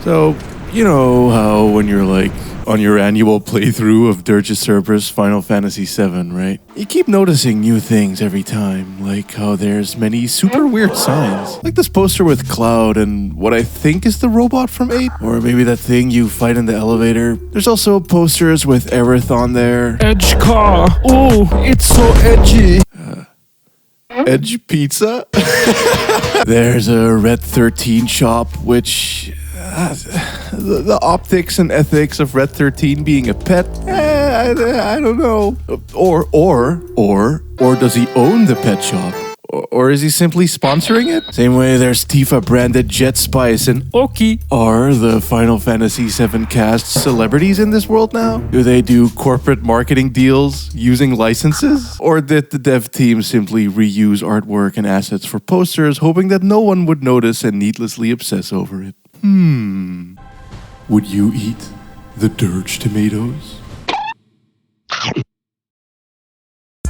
So, you know how when you're like on your annual playthrough of ₜᵢⵚ Final Fantasy VII, right? You keep noticing new things every time, like how there's many super weird signs. Like this poster with Cloud and what I think is the robot from 8, or maybe that thing you fight in the elevator. There's also posters with Aerith on there. Edge car. Oh, it's so edgy. Edge pizza? There's a Red 13 shop, which... the optics and ethics of Red 13 being a pet, I don't know. Or does he own the pet shop? Or is he simply sponsoring it? Same way there's Tifa branded Jet Spice and Oki. Are the Final Fantasy VII cast celebrities in this world now? Do they do corporate marketing deals using licenses? Or did the dev team simply reuse artwork and assets for posters, hoping that no one would notice and needlessly obsess over it? Would you eat the ₜᵢ tomatoes?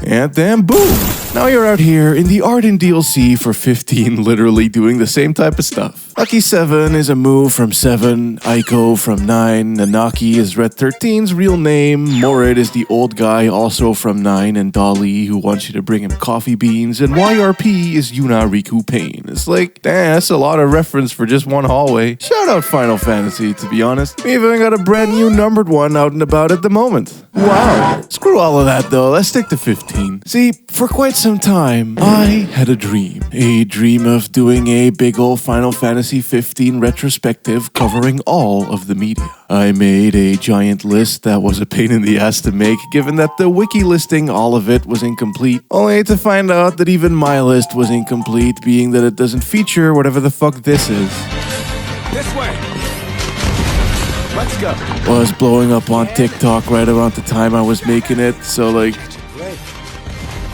And then boom! Now you're out here in the Arden DLC for 15, literally doing the same type of stuff. Lucky 7 is a move from 7, Aiko from 9, Nanaki is Red 13's real name, Morid is the old guy also from 9, and Dali who wants you to bring him coffee beans, and YRP is Yuna Riku Pain. It's like, damn, that's a lot of reference for just one hallway. Shout out Final Fantasy, to be honest. We even got a brand new numbered one out and about at the moment. Wow. Screw all of that though, let's stick to 15. See, for quite some time, I had a dream of doing a big ol' Final Fantasy 15 retrospective covering all of the media. I made a giant list that was a pain in the ass to make, given that the wiki listing all of it was incomplete, only to find out that even my list was incomplete, being that it doesn't feature whatever the fuck this is. This way. Let's go. Was blowing up on TikTok right around the time I was making it, so like...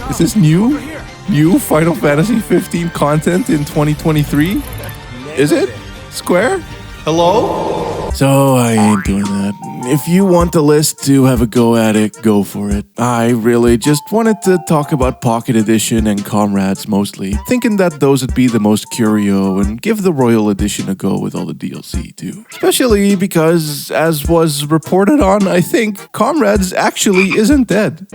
Is this new? New Final Fantasy 15 content in 2023? Is it? Square? Hello? So I ain't doing that. If you want the list to have a go at it, go for it. I really just wanted to talk about Pocket Edition and Comrades mostly, thinking that those would be the most curio and give the Royal Edition a go with all the DLC too. Especially because, as was reported on, I think, Comrades actually isn't dead.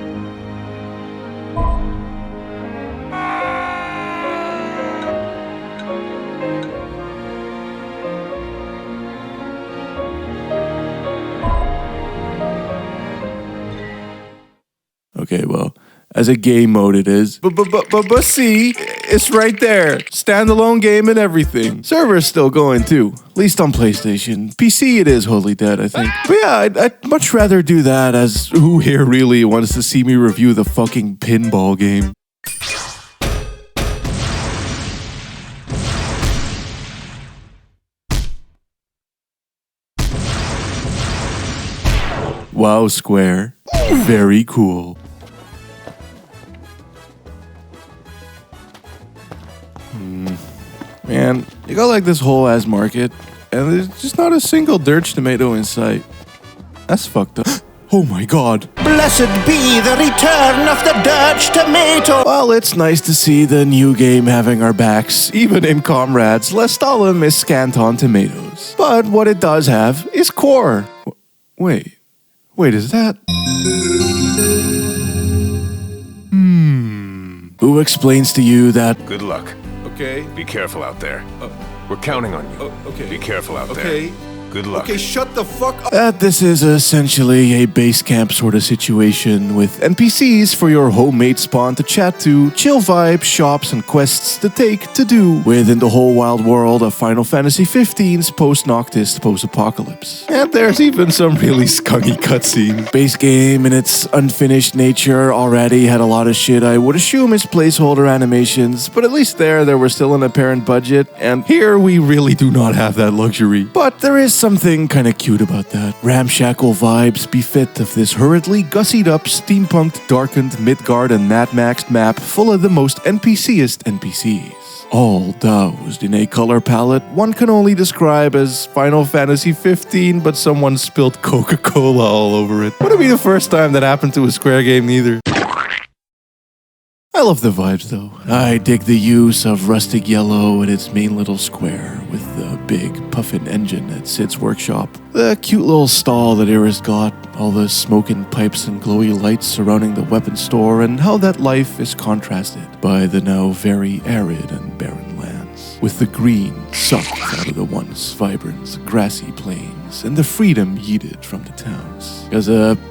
Okay, well, as a game mode it is. But see, it's right there. Standalone game and everything. Server's still going too. At least on PlayStation. PC it is wholly dead, I think. But yeah, I'd much rather do that, as who here really wants to see me review the fucking pinball game? Wow, Square. Very cool. Man, you got like this whole ass market, and there's just not a single ₜᵢ tomato in sight. That's fucked up. Oh my god. Blessed be the return of the ₜᵢ tomato! Well, it's nice to see the new game having our backs, even in Comrades. Lestalem is scant on tomatoes. But what it does have is core. Wait, is that? Who explains to you that... Good luck. Okay. Be careful out there. We're counting on you. Okay. Be careful out there. Good luck. Okay, shut the fuck up. This is essentially a base camp sort of situation with NPCs for your homemade spawn to chat to, chill vibes, shops, and quests to take to do within the whole wild world of Final Fantasy XV's post-Noctis post-apocalypse. And there's even some really scungy cutscenes. Base game in its unfinished nature already had a lot of shit I would assume is placeholder animations, but at least there were still an apparent budget, and here we really do not have that luxury. But there is something kinda cute about that. Ramshackle vibes befit of this hurriedly gussied up, steampunked, darkened, Midgard and Mad Maxed map full of the most NPC-est NPCs. All doused in a color palette one can only describe as Final Fantasy 15, but someone spilled Coca-Cola all over it. Wouldn't be the first time that happened to a Square game either. I love the vibes though. I dig the use of rustic yellow in its main little square with the big puffin engine at Cid's workshop, the cute little stall that Aerith's got, all the smoking pipes and glowy lights surrounding the weapon store, and how that life is contrasted by the now very arid and barren lands, with the green sucked out of the once vibrant, grassy plains, and the freedom yeeted from the towns. Cause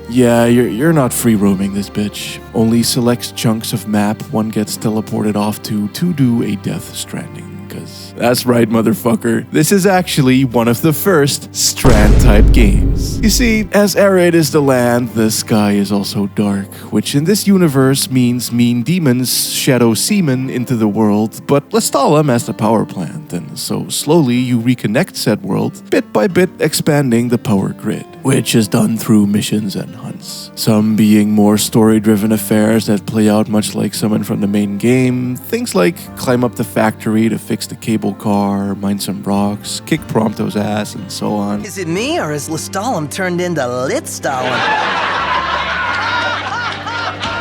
yeah, you're not free roaming this bitch. Only select chunks of map one gets teleported off to do a Death Stranding. Cause that's right, motherfucker. This is actually one of the first Strand-type games. You see, as arid is the land, the sky is also dark, which in this universe means mean demons shadow seamen into the world, but Lestalem as the power plant, and so slowly you reconnect said world, bit by bit expanding the power grid, which is done through missions and hunts. Some being more story-driven affairs that play out much like someone from the main game, things like climb up the factory to fix the cable car, mine some rocks, kick Prompto's ass, and so on. Is it me, or has Lestalem turned into Litstalem?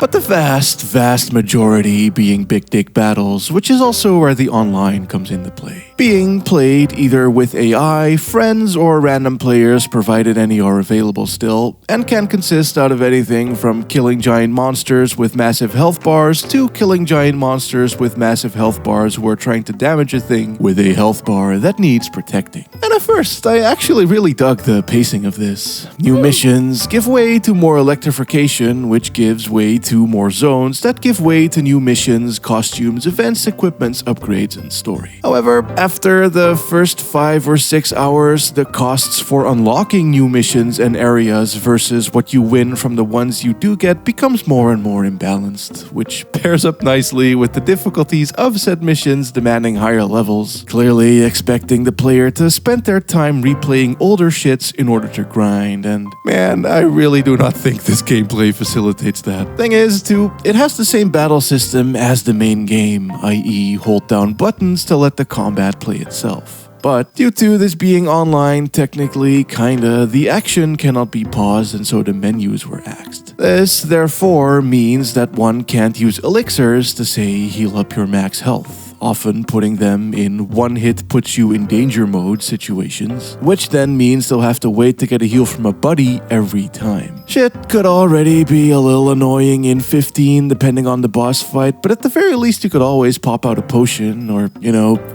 But the vast majority being big dick battles, which is also where the online comes into play. Being played either with AI, friends, or random players provided any are available still, and can consist out of anything from killing giant monsters with massive health bars to killing giant monsters with massive health bars who are trying to damage a thing with a health bar that needs protecting. And at first, I actually really dug the pacing of this. New missions give way to more electrification, which gives way to more zones that give way to new missions, costumes, events, equipments, upgrades, and story. However, after the first 5 or 6 hours, the costs for unlocking new missions and areas versus what you win from the ones you do get becomes more and more imbalanced, which pairs up nicely with the difficulties of said missions demanding higher levels, clearly expecting the player to spend their time replaying older shits in order to grind, and man, I really do not think this gameplay facilitates that. Thing is, too, it has the same battle system as the main game, i.e. hold down buttons to let the combat play itself. But due to this being online, technically, kinda, the action cannot be paused and so the menus were axed. This, therefore, means that one can't use elixirs to, say, heal up your max health, often putting them in one-hit puts you in danger mode situations, which then means they'll have to wait to get a heal from a buddy every time. Shit could already be a little annoying in 15 depending on the boss fight, but at the very least you could always pop out a potion or,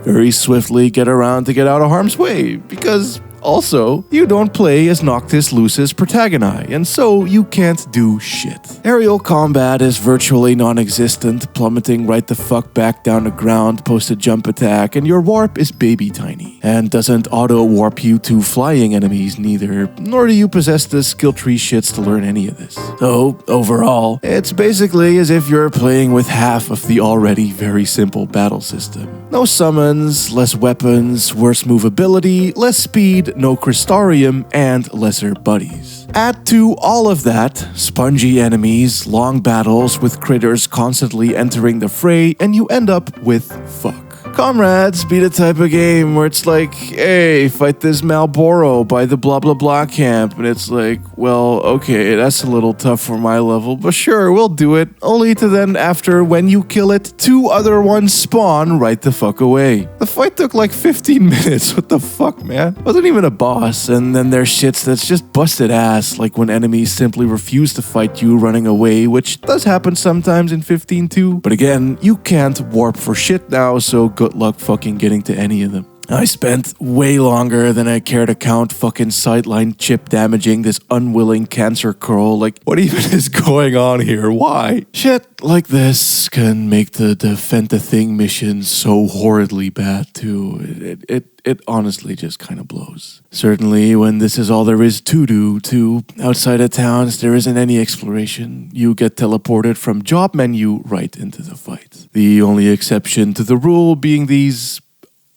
very swiftly get around to get out of harm's way, because also, you don't play as Noctis Lucis Protagoni, and so you can't do shit. Aerial combat is virtually non-existent, plummeting right the fuck back down to ground post a jump attack, and your warp is baby tiny, and doesn't auto-warp you to flying enemies neither, nor do you possess the skill tree shits to learn any of this. So, overall, it's basically as if you're playing with half of the already very simple battle system. No summons, less weapons, worse movability, less speed, no Crystarium, and lesser buddies. Add to all of that, spongy enemies, long battles with critters constantly entering the fray, and you end up with fuck. Comrades be the type of game where it's like, hey, fight this Malboro by the blah blah blah camp, and it's like, well, okay, that's a little tough for my level, but sure, we'll do it, only to then after, when you kill it, 2 other ones spawn right the fuck away. The fight took like 15 minutes, what the fuck, man? Wasn't even a boss, and then there's shits that's just busted ass, like when enemies simply refuse to fight you running away, which does happen sometimes in 15 too, but again, you can't warp for shit now, so good luck fucking getting to any of them. I spent way longer than I care to count fucking sideline chip damaging this unwilling cancer curl. Like, what even is going on here? Why? Shit like this can make the Defend the Thing missions so horridly bad too. It honestly just kind of blows. Certainly when this is all there is to do too. Outside of towns there isn't any exploration. You get teleported from job menu right into the fight. The only exception to the rule being these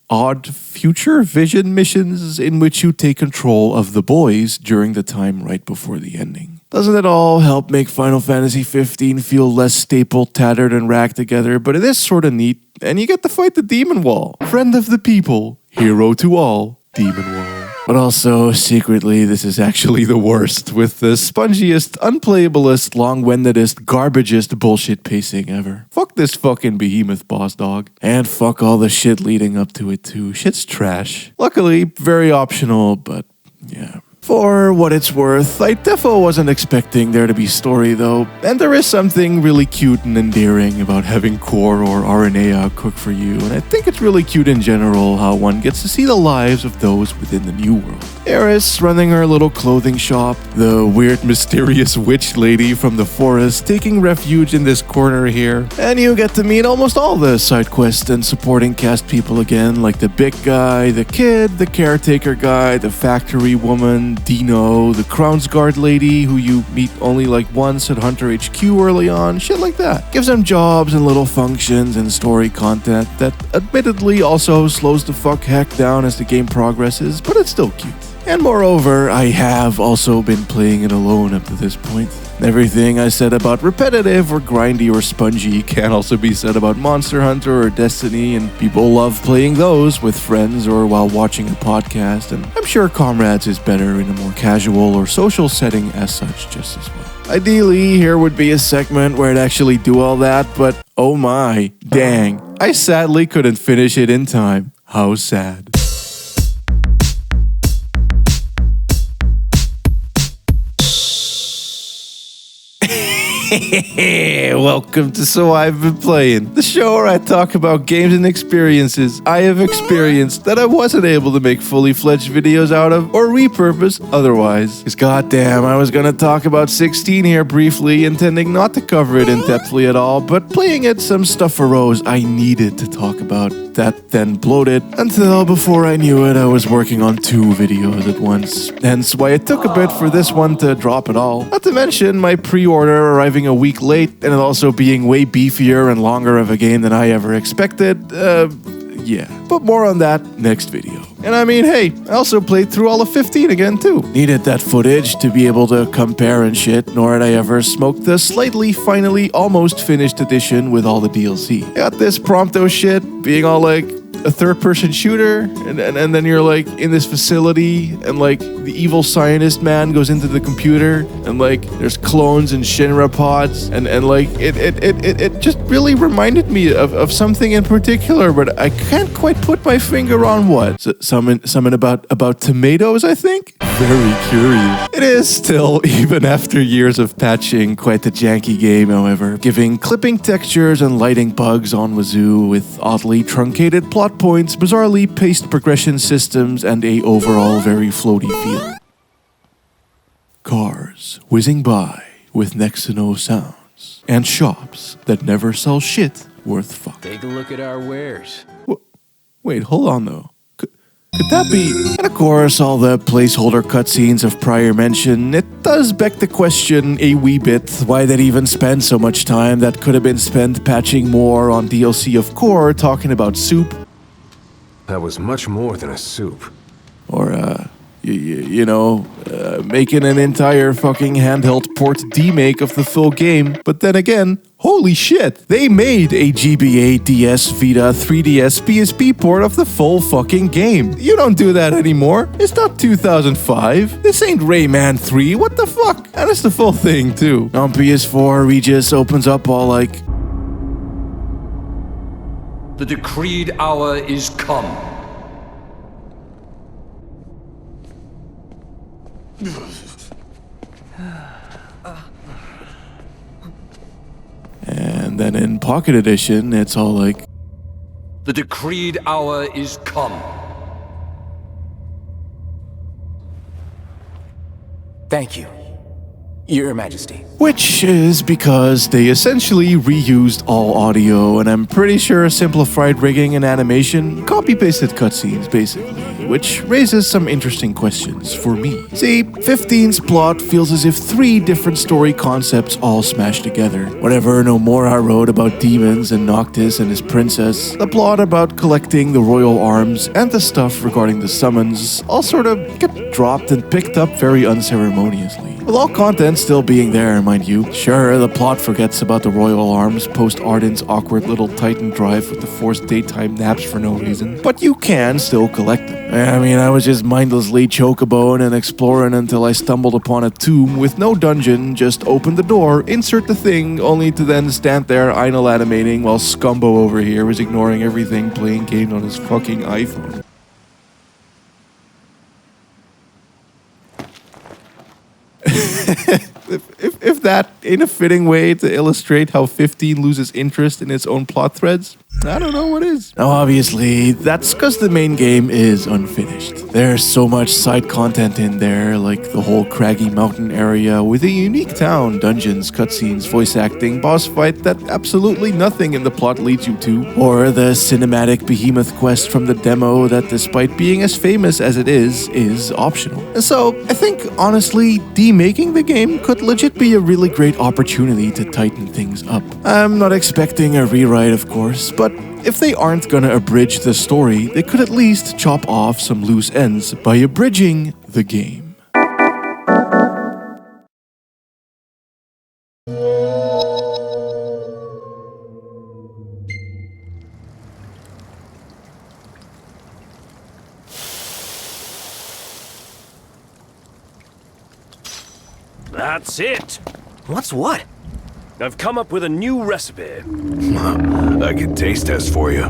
odd future vision missions in which you take control of the boys during the time right before the ending. Doesn't it all help make Final Fantasy XV feel less staple, tattered, and racked together? But it is sort of neat, and you get to fight the Demon Wall. Friend of the people, hero to all, Demon Wall. But also, secretly, this is actually the worst, with the spongiest, unplayablest, long-windedest, garbagest bullshit pacing ever. Fuck this fucking behemoth boss dog. And fuck all the shit leading up to it too. Shit's trash. Luckily, very optional, but yeah. For what it's worth, I defo wasn't expecting there to be story though, and there is something really cute and endearing about having Core or Aranea cook for you, and I think it's really cute in general how one gets to see the lives of those within the new world. Eris running her little clothing shop, the weird mysterious witch lady from the forest taking refuge in this corner here, and you get to meet almost all the side quest and supporting cast people again, like the big guy, the kid, the caretaker guy, the factory woman, Dino, the Crown's Guard lady who you meet only like once at Hunter HQ early on, shit like that. Gives them jobs and little functions and story content that admittedly also slows the fuck heck down as the game progresses, but it's still cute. And moreover, I have also been playing it alone up to this point. Everything I said about repetitive or grindy or spongy can also be said about Monster Hunter or Destiny, and people love playing those with friends or while watching a podcast, and I'm sure Comrades is better in a more casual or social setting as such just as well. Ideally, here would be a segment where I'd actually do all that, but oh my, dang, I sadly couldn't finish it in time. How sad. Welcome to So I've Been Playing, the show where I talk about games and experiences I have experienced that I wasn't able to make fully fledged videos out of or repurpose otherwise. Because goddamn, I was gonna talk about 16 here briefly, intending not to cover it in depthly at all, but playing it some stuff arose I needed to talk about. That then bloated until before I knew it I was working on 2 videos at once. Hence why it took a bit for this one to drop at all. Not to mention my pre-order arriving a week late and it also being way beefier and longer of a game than I ever expected. Yeah. But more on that next video. And I mean, hey, I also played through all of 15 again too. Needed that footage to be able to compare and shit, nor had I ever smoked the slightly, finally, almost finished edition with all the DLC. Got this Prompto shit being all like a third-person shooter, and then you're like in this facility, and like the evil scientist man goes into the computer, and like there's clones and Shinra pods, and like it just really reminded me of something in particular, but I can't quite put my finger on what. Something about tomatoes, I think? Very curious. It is still, even after years of patching, quite the janky game, however, giving clipping textures and lighting bugs on wazoo with oddly truncated plot points, bizarrely paced progression systems, and a overall very floaty feel. Cars whizzing by with next to no sounds, and shops that never sell shit worth fuck. Take a look at our wares. Wait, hold on though. Could that be? And of course, all the placeholder cutscenes of prior mention, it does beg the question a wee bit why they'd even spend so much time that could have been spent patching more on DLC of Core talking about soup. That was much more than a soup. Or, making an entire fucking handheld port demake of the full game. But then again, holy shit, they made a GBA, DS, Vita, 3DS, PSP port of the full fucking game. You don't do that anymore. It's not 2005. This ain't Rayman 3, what the fuck? And it's the full thing too. On PS4, Regis opens up all like, the decreed hour is come. and then in Pocket Edition, it's all like, the decreed hour is come. Thank you, Your Majesty. Which is because they essentially reused all audio, and I'm pretty sure simplified rigging and animation, copy-pasted cutscenes basically, which raises some interesting questions for me. See, 15's plot feels as if 3 different story concepts all smashed together. Whatever Nomura wrote about demons and Noctis and his princess, the plot about collecting the royal arms, and the stuff regarding the summons all sort of get dropped and picked up very unceremoniously. with all content still being there, mind you. Sure, the plot forgets about the Royal Arms post Arden's awkward little Titan drive with the forced daytime naps for no reason, but you can still collect them. I mean, I was just mindlessly chocoboing and exploring until I stumbled upon a tomb with no dungeon, just open the door, insert the thing, only to then stand there idle animating while Scumbo over here was ignoring everything playing games on his fucking iPhone. If that ain't a fitting way to illustrate how 15 loses interest in its own plot threads, I don't know what is. Now obviously, that's because the main game is unfinished. There's so much side content in there, like the whole craggy mountain area with a unique town, dungeons, cutscenes, voice acting, boss fight that absolutely nothing in the plot leads you to, or the cinematic behemoth quest from the demo that despite being as famous as it is optional. And so, I think honestly, demaking the game could legit be a really great opportunity to tighten things up. I'm not expecting a rewrite, of course, but if they aren't gonna abridge the story, they could at least chop off some loose ends by abridging the game. That's it! What's what? I've come up with a new recipe. I can taste test for you.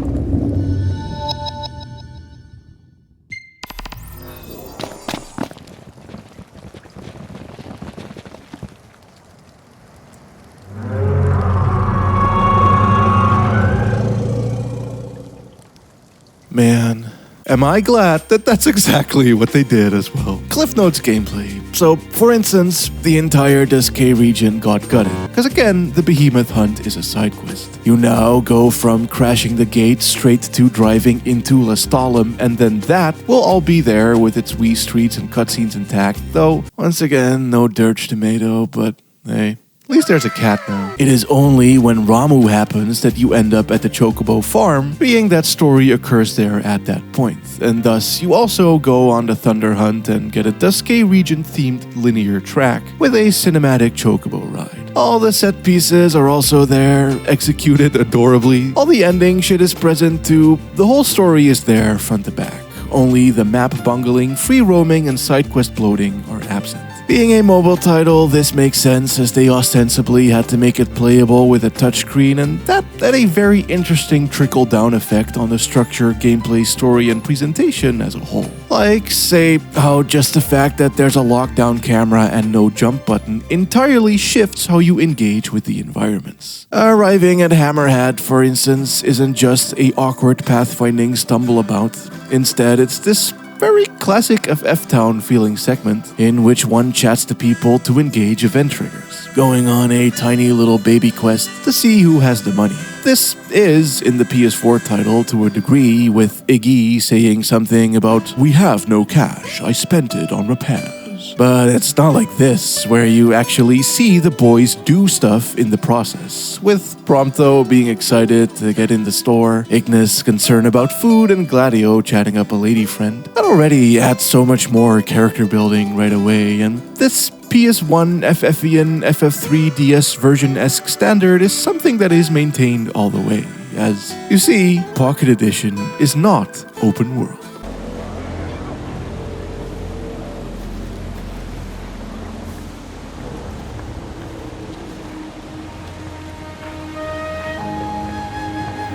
Man, am I glad that that's exactly what they did as well. Cliff Notes gameplay. So, for instance, the entire 𝐎𝐧𝐥𝐢𝐧𝐞 region got gutted, because again, the behemoth hunt is a side quest. You now go from crashing the gate straight to driving into ₜᵢⵙ, and then that will all be there with its wee streets and cutscenes intact, though, once again, no dirge tomato, but hey. At least there's a cat now. It is only when Ramuh happens that you end up at the Chocobo farm, being that story occurs there at that point. And thus, you also go on the Thunder Hunt and get a 𝐎𝐧𝐥𝐢 region themed linear track with a cinematic Chocobo ride. All the set pieces are also there, executed adorably. All the ending shit is present too. The whole story is there front to back. Only the map bungling, free roaming, and side quest bloating are absent. Being a mobile title, this makes sense as they ostensibly had to make it playable with a touchscreen, and that had a very interesting trickle-down effect on the structure, gameplay, story, and presentation as a whole. Like, say, how just the fact that there's a lockdown camera and no jump button entirely shifts how you engage with the environments. Arriving at Hammerhead, for instance, isn't just a awkward pathfinding stumble about. Instead, it's this very classic FF Town feeling segment in which one chats to people to engage event triggers, going on a tiny little baby quest to see who has the money. This is in the PS4 title to a degree, with Iggy saying something about, "We have no cash, I spent it on repairs." But it's not like this, where you actually see the boys do stuff in the process, with Prompto being excited to get in the store, Ignis concerned about food, and Gladio chatting up a lady friend. That already adds so much more character building right away, and this PS1 FFian FF3 DS version-esque standard is something that is maintained all the way, as you see, Pocket Edition is not open world.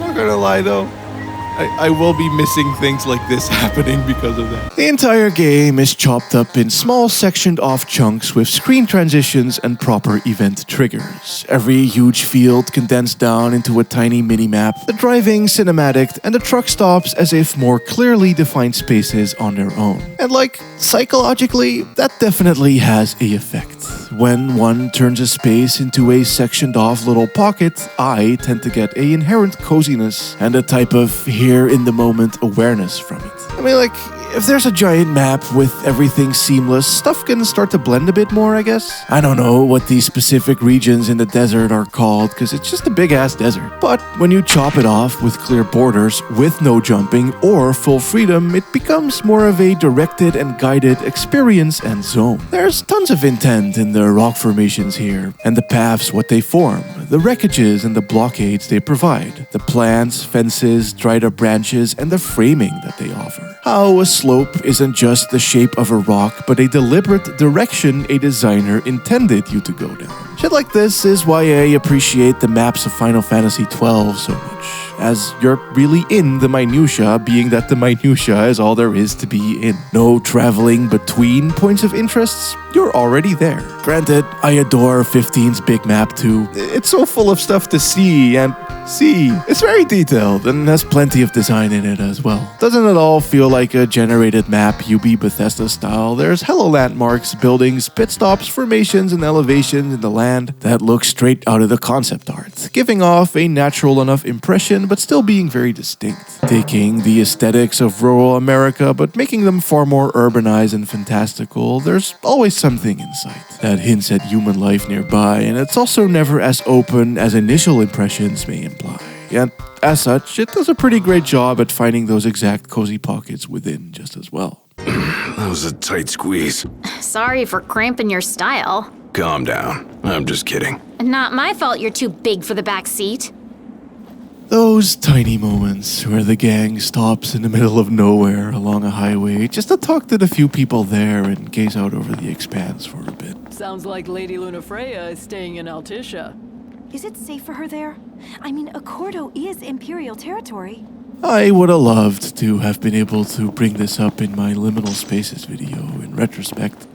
Not gonna lie though, I will be missing things like this happening because of that. The entire game is chopped up in small sectioned off chunks with screen transitions and proper event triggers. Every huge field condensed down into a tiny mini-map, the driving cinematic, and the truck stops as if more clearly defined spaces on their own. And like, psychologically, that definitely has a effect. When one turns a space into a sectioned off little pocket, I tend to get an inherent coziness and a type of here in the moment awareness from it. I mean, like, if there's a giant map with everything seamless, stuff can start to blend a bit more, I guess. I don't know what these specific regions in the desert are called, because it's just a big-ass desert. But when you chop it off with clear borders, with no jumping or full freedom, it becomes more of a directed and guided experience and zone. There's tons of intent in the rock formations here, and the paths what they form, the wreckages and the blockades they provide, the plants, fences, dried up branches, and the framing that they offer. How a slope isn't just the shape of a rock, but a deliberate direction a designer intended you to go down. Shit like this is why I appreciate the maps of Final Fantasy XII so much, as you're really in the minutia, being that the minutia is all there is to be in. No traveling between points of interests, you're already there. Granted, I adore 15's big map too. It's so full of stuff to see and see. It's very detailed and has plenty of design in it as well. Doesn't it all feel like a generated map, UB Bethesda style? There's hello landmarks, buildings, pit stops, formations, and elevations in the land that look straight out of the concept art, giving off a natural enough impression but still being very distinct. Taking the aesthetics of rural America but making them far more urbanized and fantastical, there's always something in sight that hints at human life nearby, and it's also never as open as initial impressions may imply. And as such, it does a pretty great job at finding those exact cozy pockets within just as well. That was a tight squeeze. Sorry for cramping your style. Calm down. I'm just kidding. Not my fault you're too big for the back seat. Those tiny moments where the gang stops in the middle of nowhere along a highway just to talk to the few people there and gaze out over the expanse for a bit. Sounds like Lady Lunafreya is staying in Altissia. Is it safe for her there? I mean, Accordo is Imperial territory. I would have loved to have been able to bring this up in my Liminal Spaces video in retrospect.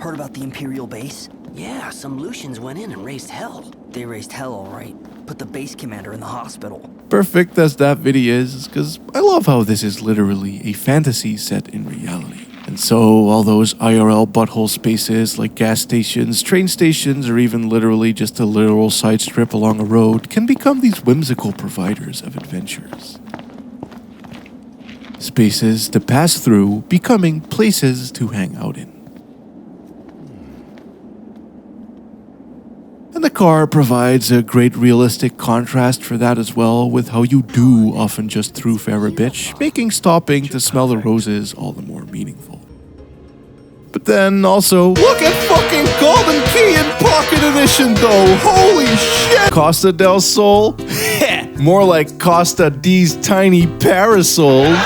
Heard about the Imperial base? Yeah, some Lucians went in and raised hell. They raised hell all right. Put the base commander in the hospital. Perfect as that video is, because I love how this is literally a fantasy set in reality. And so all those IRL butthole spaces like gas stations, train stations, or even literally just a literal side strip along a road can become these whimsical providers of adventures. Spaces to pass through, becoming places to hang out in. And the car provides a great realistic contrast for that as well, with how you do often just thoroughfare a bitch, making stopping to smell the roses all the more meaningful. But then also, look at fucking Golden Key in Pocket Edition though, holy shit! Costa del Sol? More like Costa D's Tiny Parasols.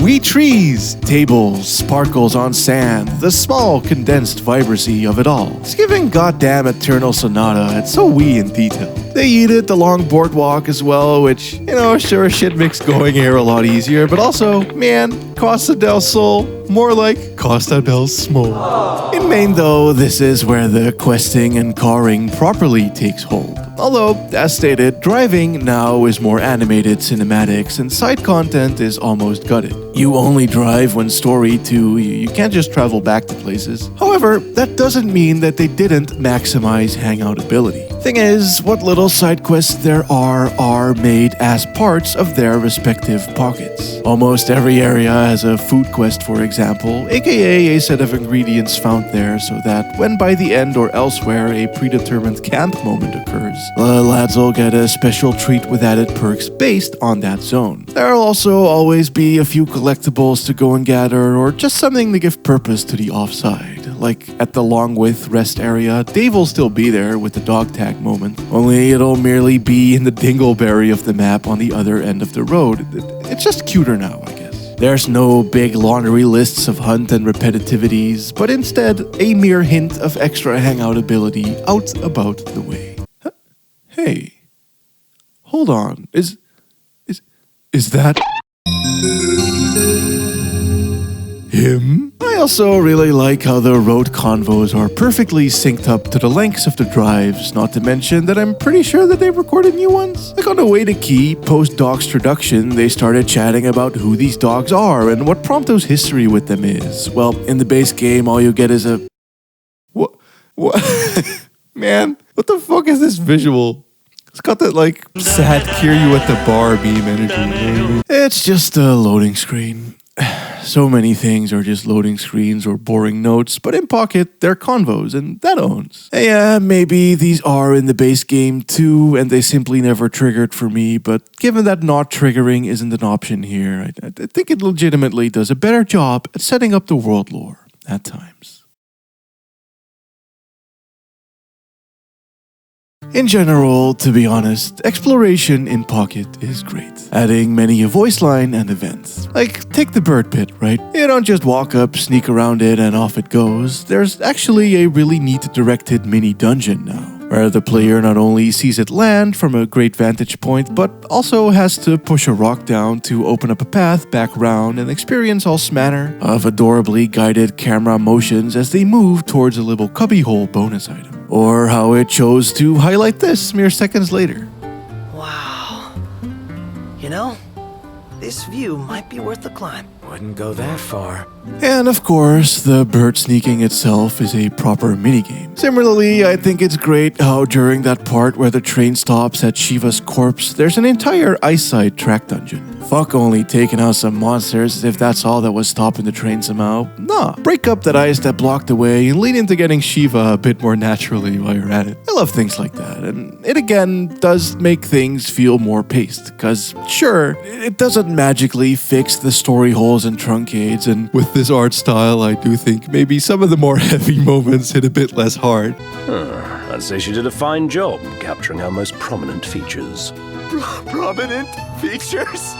Wee trees, tables, sparkles on sand, the small condensed vibrancy of it all. It's giving goddamn Eternal Sonata, it's so wee in detail. They eat it along boardwalk as well, which, you know, sure shit makes going here a lot easier, but also, man, Costa del Sol, more like Costa del Smol. In Maine though, this is where the questing and carring properly takes hold. Although, as stated, driving now is more animated cinematics and side content is almost gutted. You only drive when story too, you can't just travel back to places. However, that doesn't mean that they didn't maximize hangout ability. Thing is, what little side quests there are made as parts of their respective pockets. Almost every area has a food quest, for example, aka a set of ingredients found there so that when by the end or elsewhere a predetermined camp moment occurs, the lads will get a special treat with added perks based on that zone. There'll also always be a few collectibles to go and gather, or just something to give purpose to the offside. Like at the Longwith rest area, Dave will still be there with the dog tag moment, only it'll merely be in the dingleberry of the map on the other end of the road. It's just cuter now, I guess. There's no big laundry lists of hunt and repetitivities, but instead a mere hint of extra hangout ability out about the way. Hey, hold on, is that him? I also really like how the road convos are perfectly synced up to the lengths of the drives, not to mention that I'm pretty sure that they recorded new ones. Like on the way to Key, post-dog's introduction, they started chatting about who these dogs are and what Prompto's history with them is. Well, in the base game, all you get is a... What? Man, what the fuck is this visual? It's got that, like, sad hear you at the bar beam energy. It's just a loading screen. So many things are just loading screens or boring notes, but in Pocket, they're convos, and that owns. Yeah, maybe these are in the base game too, and they simply never triggered for me, but given that not triggering isn't an option here, I think it legitimately does a better job at setting up the world lore at times. In general, to be honest, exploration in Pocket is great, adding many a voice line and events. Like, take the bird pit, right? You don't just walk up, sneak around it, and off it goes. There's actually a really neat directed mini dungeon now, where the player not only sees it land from a great vantage point, but also has to push a rock down to open up a path back round and experience all manner of adorably guided camera motions as they move towards a little cubbyhole bonus item. Or how it chose to highlight this mere seconds later. Wow. You know, this view might be worth the climb. Wouldn't go that far. And of course, the bird sneaking itself is a proper minigame. Similarly, I think it's great how during that part where the train stops at Shiva's corpse, there's an entire eyesight track dungeon. Fuck only taking out some monsters as if that's all that was stopping the train somehow. Nah, break up that ice that blocked the way and lean into getting Shiva a bit more naturally while you're at it. I love things like that, and it again does make things feel more paced, cause sure, it doesn't magically fix the story holes and truncates, and with this art style, I do think maybe some of the more heavy moments hit a bit less hard. I'd say she did a fine job capturing our most prominent features. Prominent features?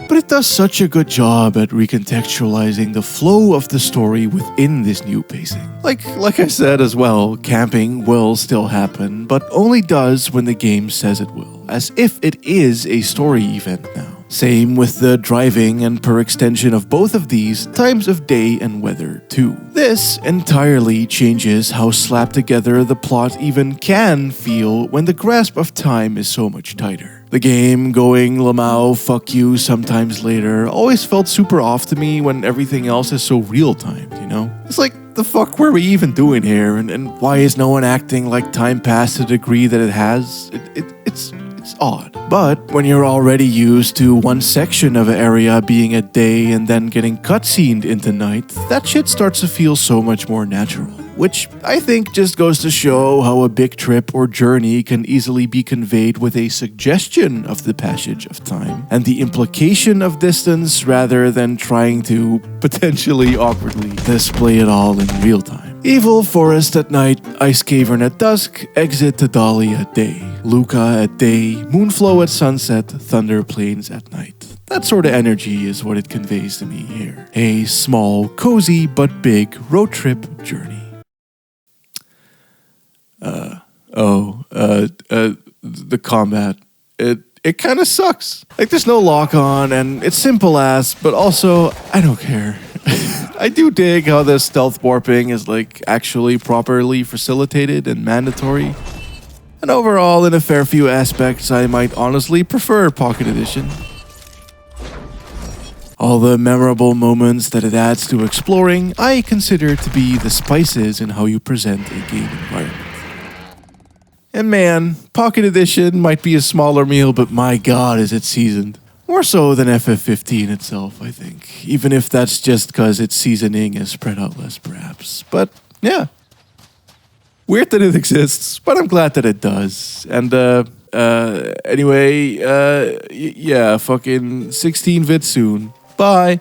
But it does such a good job at recontextualizing the flow of the story within this new pacing. Like I said as well, camping will still happen, but only does when the game says it will, as if it is a story event now. Same with the driving and per extension of both of these, times of day and weather too. This entirely changes how slapped together the plot even can feel when the grasp of time is so much tighter. The game going Lamau, fuck you, sometimes later always felt super off to me when everything else is so real-timed, you know? It's like, the fuck were we even doing here, and why is no one acting like time passed to the degree that it has? It's odd. But when you're already used to one section of an area being a day and then getting cutscened into night, that shit starts to feel so much more natural. Which I think just goes to show how a big trip or journey can easily be conveyed with a suggestion of the passage of time and the implication of distance rather than trying to potentially awkwardly display it all in real time. Evil Forest at night, Ice Cavern at dusk, Exit to Dali at day, Luca at day, Moonflow at sunset, Thunder Plains at night. That sort of energy is what it conveys to me here. A small, cozy, but big road trip journey. The combat. It kind of sucks. Like, there's no lock-on, and it's simple as, but also, I don't care. I do dig how the stealth warping is, like, actually properly facilitated and mandatory. And overall, in a fair few aspects, I might honestly prefer Pocket Edition. All the memorable moments that it adds to exploring, I consider to be the spices in how you present a game environment. And man, Pocket Edition might be a smaller meal, but my god is it seasoned. More so than FF15 itself, I think. Even if that's just because its seasoning is spread out less, perhaps. But yeah. Weird that it exists, but I'm glad that it does. And anyway, yeah, fucking 16-bit soon. Bye.